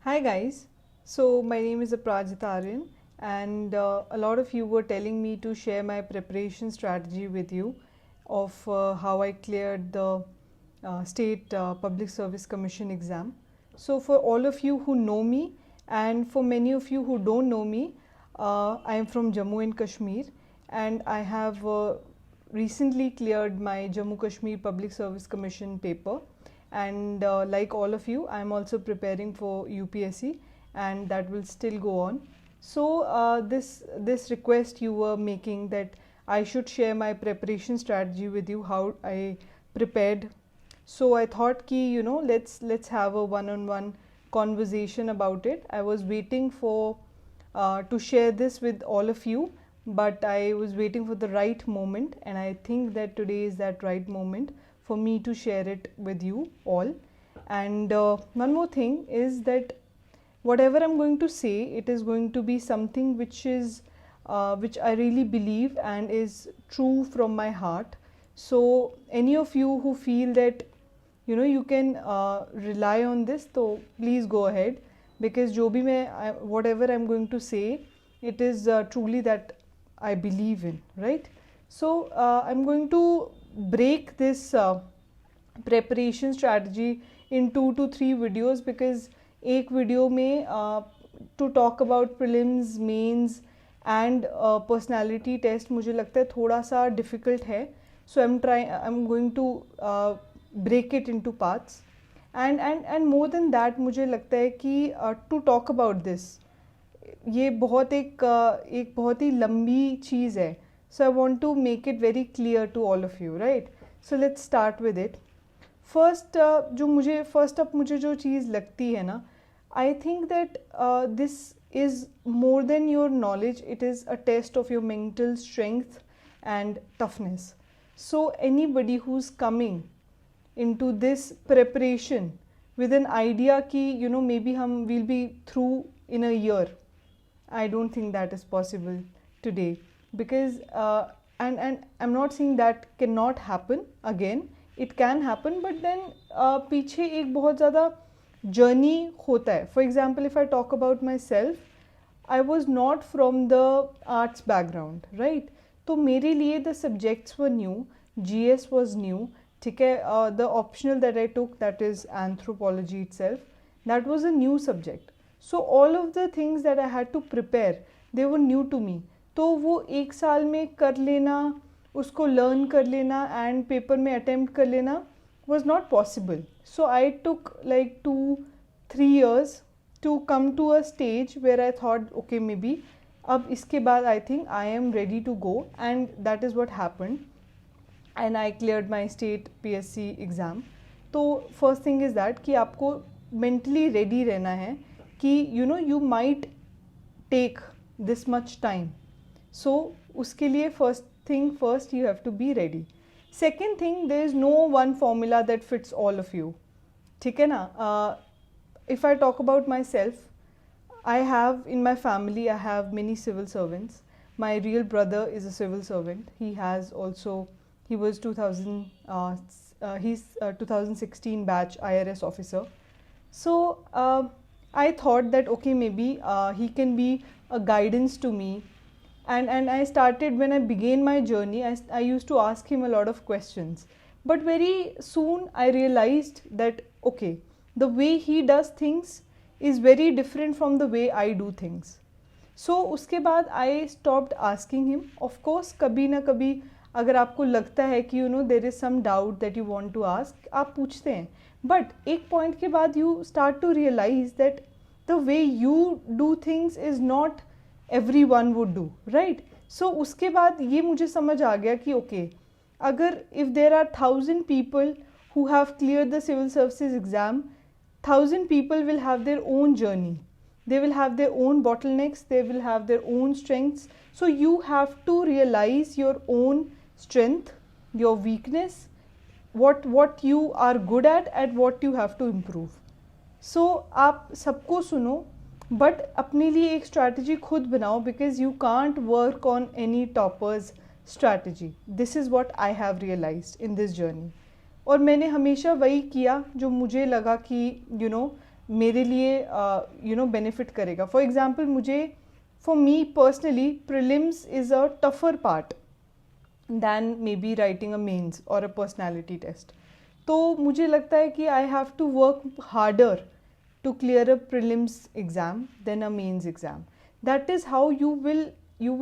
Hi guys, so my name is Aprajita Aryan and a lot of you were telling me to share my preparation strategy with you of how I cleared the State Public Service Commission exam. So for all of you who know me and for many of you who don't know me, I am from Jammu and Kashmir and I have recently cleared my Jammu Kashmir Public Service Commission paper. And like all of you, I am also preparing for UPSC and that will still go on. So this request you were making that I should share my preparation strategy with you, how I prepared. So I thought ki let's have a one-on-one conversation about it. I was waiting for to share this with all of you, but I was waiting for the right moment, and I think that today is that right moment for me to share it with you all. And one more thing is that whatever I'm going to say, it is going to be something which I really believe and is true from my heart. So any of you who feel that you can rely on this, so please go ahead, because whatever I'm going to say, it is truly that I believe in, right? So I'm going to break this preparation strategy in 2 to 3 videos, because एक video में to talk about prelims, mains and personality test मुझे लगता है थोड़ा सा difficult है. So I'm going to break it into parts, and more than that मुझे लगता है कि to talk about this, ये एक बहुत ही लंबी चीज़ है. So I want to make it very clear to all of you, right? So let's start with it. First up मुझे जो चीज़ लगती है ना, I think that this is more than your knowledge. It is a test of your mental strength and toughness. So anybody who's coming into this preparation with an idea ki maybe we'll be through in a year, I don't think that is possible today, because and I'm not saying that cannot happen again. It can happen, but then पीछे एक बहुत ज़्यादा journey होता है. For example, if I talk about myself, I was not from the arts background, right? तो मेरे लिए the subjects were new, GS was new, ठीक है. The optional that I took, that is anthropology itself, that was a new subject. So all of the things that I had to prepare, they were new to me. तो वो एक साल में कर लेना, उसको learn कर लेना and paper में attempt कर लेना was not possible. So I took like 2-3 years to come to a stage where I thought, okay, maybe अब इसके बाद I think I am ready to go, and that is what happened. And I cleared my state PSC exam. तो first thing is that कि आपको mentally ready रहना है कि you might take this much time. So उसके लिए first you have to be ready. Second thing, there is no one formula that fits all of you. ठीक है ना? If I talk about myself, I have in my family, I have many civil servants. My real brother is a civil servant. He was 2016 batch IRS officer. So I thought that okay, maybe he can be a guidance to me. And I started, when I began my journey, I used to ask him a lot of questions. But very soon I realized that okay, the way he does things is very different from the way I do things. So उसके बाद I stopped asking him. Of course कभी ना कभी अगर आपको लगता है कि there is some doubt that you want to ask, आप पूछते हैं. But एक point के बाद you start to realize that the way you do things is not everyone would do, right? So उसके बाद ये मुझे समझ आ गया कि okay, अगर if there are 1,000 people who have cleared the civil services exam, 1,000 people will have their own journey. They will have their own bottlenecks, they will have their own strengths. So you have to realize your own strength, your weakness, what you are good at and what you have to improve. So आप सबको सुनो, but अपने लिए एक strategy खुद बनाओ, because you can't work on any topper's strategy. This is what I have realized in this journey. और मैंने हमेशा वही किया जो मुझे लगा कि मेरे लिए बेनिफिट करेगा. For example for me personally, prelims is a tougher part than maybe writing a mains or a personality test. तो मुझे लगता है कि I have to work harder to clear a prelims exam than a mains exam. That is how you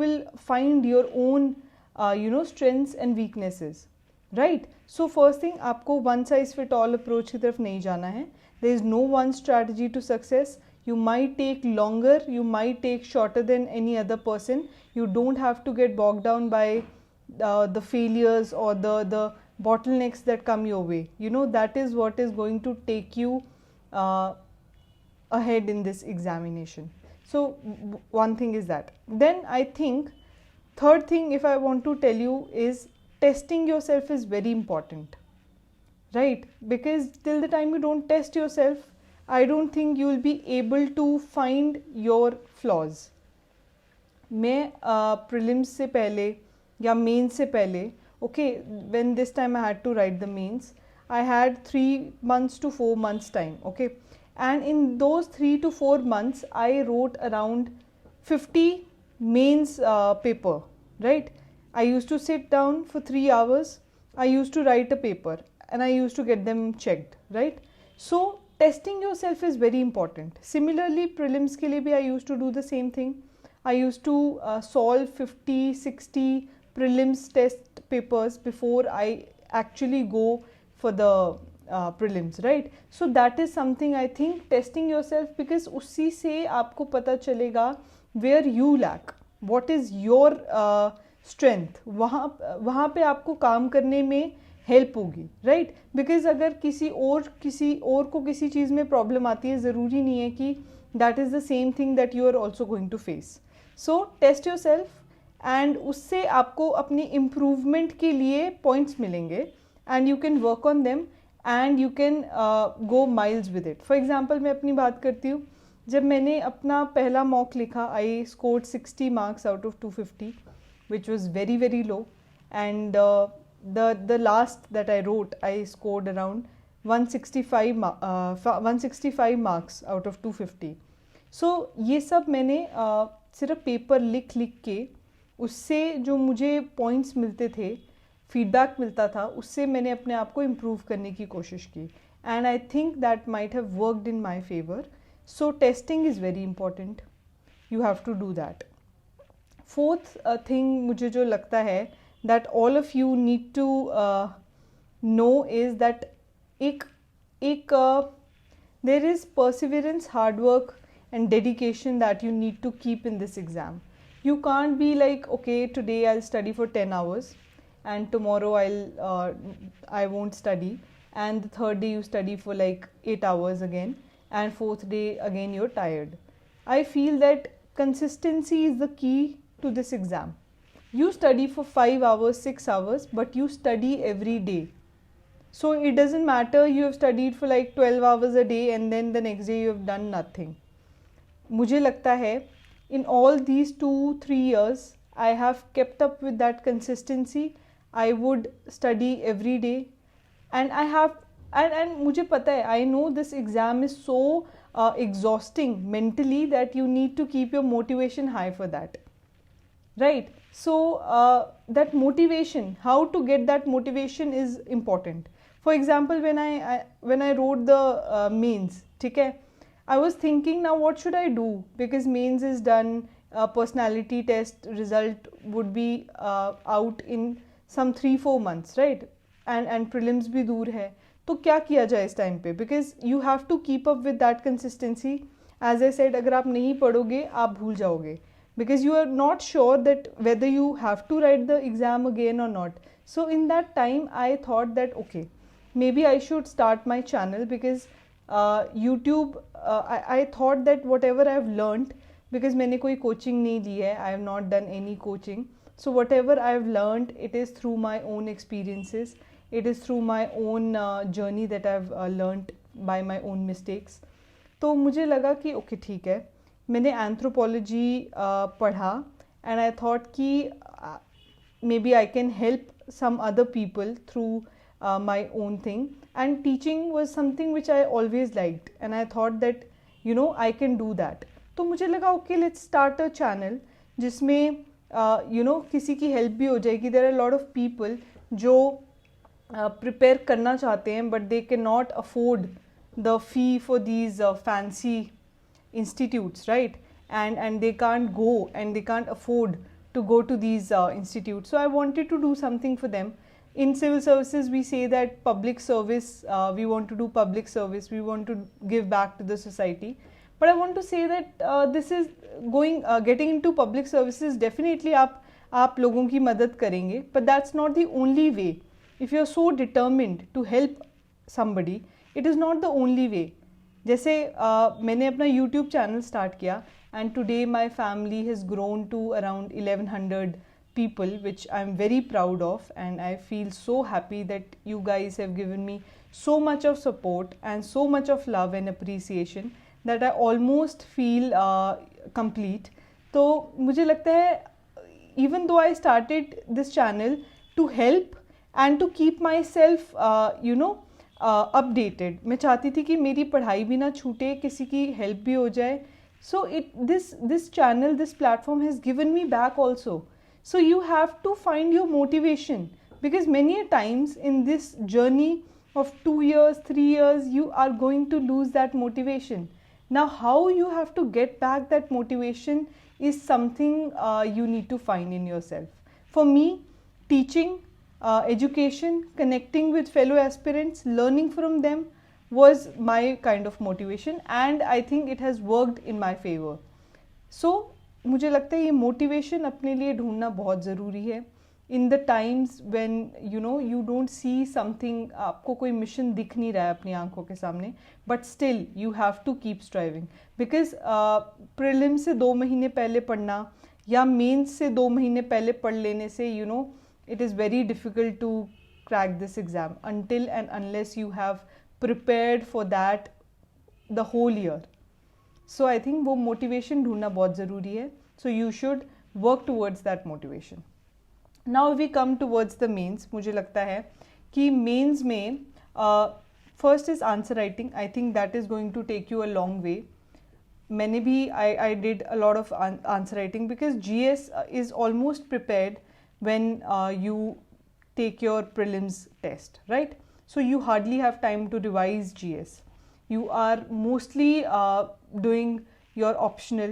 will find your own strengths and weaknesses, right? So first thing, आपको one size fit all approach की तरफ नहीं जाना है. There is no one strategy to success. You might take longer, you might take shorter than any other person. You don't have to get bogged down by the failures or the bottlenecks that come your way. That is what is going to take you ahead in this examination. So one thing is that. Then I think third thing, if I want to tell you, is testing yourself is very important, right? Because till the time you don't test yourself, I don't think you will be able to find your flaws. मैं prelims से पहले या mains से पहले, okay, when this time I had to write the mains, I had 3 months to 4 months time, okay, and in those 3 to 4 months I wrote around 50 mains paper, right? I used to sit down for 3 hours, I used to write a paper and I used to get them checked, right? So testing yourself is very important. Similarly, prelims के लिए भी I used to do the same thing. I used to solve 50-60 prelims test papers before I actually go for the prelims, right? So that is something I think, testing yourself, because उसी से आपको पता चलेगा where you lack, what is your strength. वहाँ पे आपको काम करने में हेल्प होगी, राइट? बिकॉज अगर किसी और को किसी चीज़ में प्रॉब्लम आती है, ज़रूरी नहीं है कि that is the same thing that you are also going to face. So test yourself, and उससे आपको अपनी इम्प्रूवमेंट के लिए पॉइंट्स मिलेंगे, and you can work on them and you can go miles with it. For example मैं अपनी बात करती हूँ, जब मैंने अपना पहला मॉक लिखा, I scored 60 marks out of 250, which was very very low, and the last that I wrote, I scored around 165 marks out of 250. So ये सब मैंने सिर्फ पेपर लिख के, उससे जो मुझे पॉइंट्स मिलते थे, फीडबैक मिलता था, उससे मैंने अपने आप को इम्प्रूव करने की कोशिश की, and I think that might have worked in my favour. So testing is very important, you have to do that. Fourth thing मुझे जो लगता है that all of you need to know is that there is perseverance, hard work and dedication that you need to keep in this exam. You can't be like, okay, today I'll study for 10 hours and tomorrow I won't study, and the third day you study for like 8 hours again, and fourth day again you're tired. I feel that consistency is the key to this exam. You study for 5 hours, 6 hours, but you study every day. So it doesn't matter you have studied for like 12 hours a day and then the next day you have done nothing. मुझे लगता है in all these 2-3 years I have kept up with that consistency. I would study every day, and I have and मुझे पता है, I know this exam is so exhausting mentally that you need to keep your motivation high for that, right? So that motivation, how to get that motivation is important. For example, when I wrote the mains, ठीक है, I was thinking, now what should I do, because mains is done, personality test result would be out in some 3-4 months, right? And prelims भी दूर है, तो क्या किया जाए इस टाइम पे, because you have to keep up with that consistency. As I said, अगर आप नहीं पढ़ोगे आप भूल जाओगे, because you are not sure that whether you have to write the exam again or not. So in that time I thought that okay, maybe I should start my channel, because YouTube, I thought that whatever I have learned, because मैंने कोई coaching नहीं ली है, I have not done any coaching, so whatever I have learned, it is through my own experiences, it is through my own journey that I have learned by my own mistakes. तो मुझे लगा कि okay, ठीक है, मैंने anthropology पढ़ा, and I thought कि maybe I can help some other people through my own thing, and teaching was something which I always liked, and I thought that I can do that. तो मुझे लगा okay, let's start a channel जिसमें किसी की help भी हो जाएगी. There are a lot of people जो प्रिपेयर करना चाहते हैं but they cannot afford the fee for these fancy institutes, right? And they can't go and they can't afford to go to these institutes. So I wanted to do something for them. In civil services, we say that public service, we want to do public service, we want to give back to the society. But I want to say that this is getting into public services, definitely आप लोगों की मदद करेंगे, but that's not the only way. If you're so determined to help somebody, it is not the only way. जैसे मैंने अपना YouTube channel start किया, and today my family has grown to around 1100 people, which I'm very proud of, and I feel so happy that you guys have given me so much of support and so much of love and appreciation that I almost feel complete. तो मुझे लगता है even though I started this channel to help and to keep myself updated, मैं चाहती थी कि मेरी पढ़ाई भी ना छूटे, किसी की हेल्प भी हो जाए. So this channel, this platform has given me back also. So you have to find your motivation, because many a times in this journey of 2 years, 3 years, you are going to lose that motivation. Now how you have to get back that motivation is something you need to find in yourself. For me, teaching, education, connecting with fellow aspirants, learning from them was my kind of motivation, and I think it has worked in my favor. So मुझे लगता है ये motivation अपने लिए ढूंढना बहुत ज़रूरी है. In the times when you don't see something, आपको कोई मिशन दिख नहीं रहा है अपनी आंखों के सामने, but still you have to keep striving, because prelim से 2 महीने पहले पढ़ना या मेंस से 2 महीने पहले पढ़ लेने से it is very difficult to crack this exam until and unless you have prepared for that the whole year. So I think वो motivation ढूंढना बहुत ज़रूरी है. So you should work towards that motivation. Now we come towards the mains. मुझे लगता है कि mains में first is answer writing. I think that is going to take you a long way. मैंने भी I did a lot of answer writing, because GS is almost prepared when you take your prelims test, right? So you hardly have time to revise GS. You are mostly doing your optional,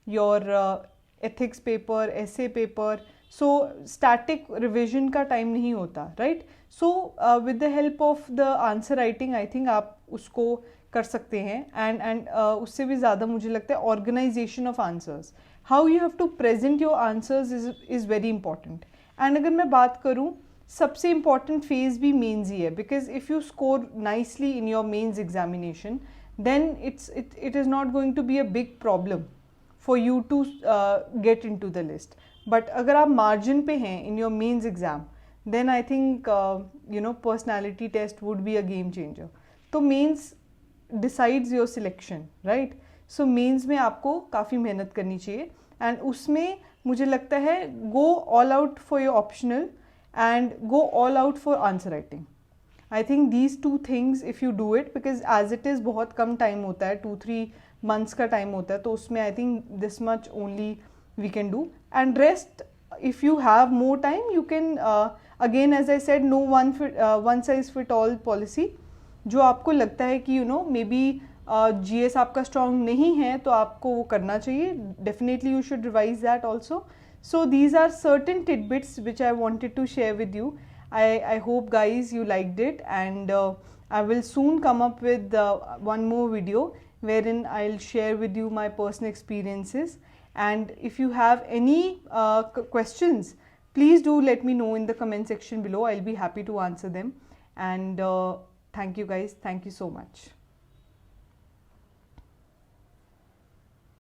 your ethics paper, essay paper. So static revision का time नहीं होता, right? So with the help of the answer writing, I think आप उसको कर सकते हैं. And उससे भी ज़्यादा मुझे लगता है organization of answers. How you have to present your answers is very important. And अगर मैं बात करूँ, सबसे इम्पॉर्टेंट फेज भी मेंस ही है, because if you score nicely in your mains examination, then it is not going to be a big problem for you to get in to the list. But अगर आप margin पे हैं in your mains exam, then I think personality test would be a game changer. तो mains decides your selection, right? So mains में आपको काफ़ी मेहनत करनी चाहिए, एंड उसमें मुझे लगता है go all out for your optional and go all out for answer writing. I think these 2 things, if you do it, because as it is बहुत कम time होता है, 2-3 months का time होता है, तो उसमें I think this much only we can do. And rest, if you have more time, you can again, as I said, no one size fit all policy. जो आपको लगता है कि maybe GS आपका strong नहीं है, तो आपको वो करना चाहिए. Definitely you should revise that also. So these are certain tidbits which I wanted to share with you. I hope guys you liked it, and I will soon come up with one more video wherein I'll share with you my personal experiences. And if you have any questions, please do let me know in the comment section below. I'll be happy to answer them. And thank you guys. Thank you so much.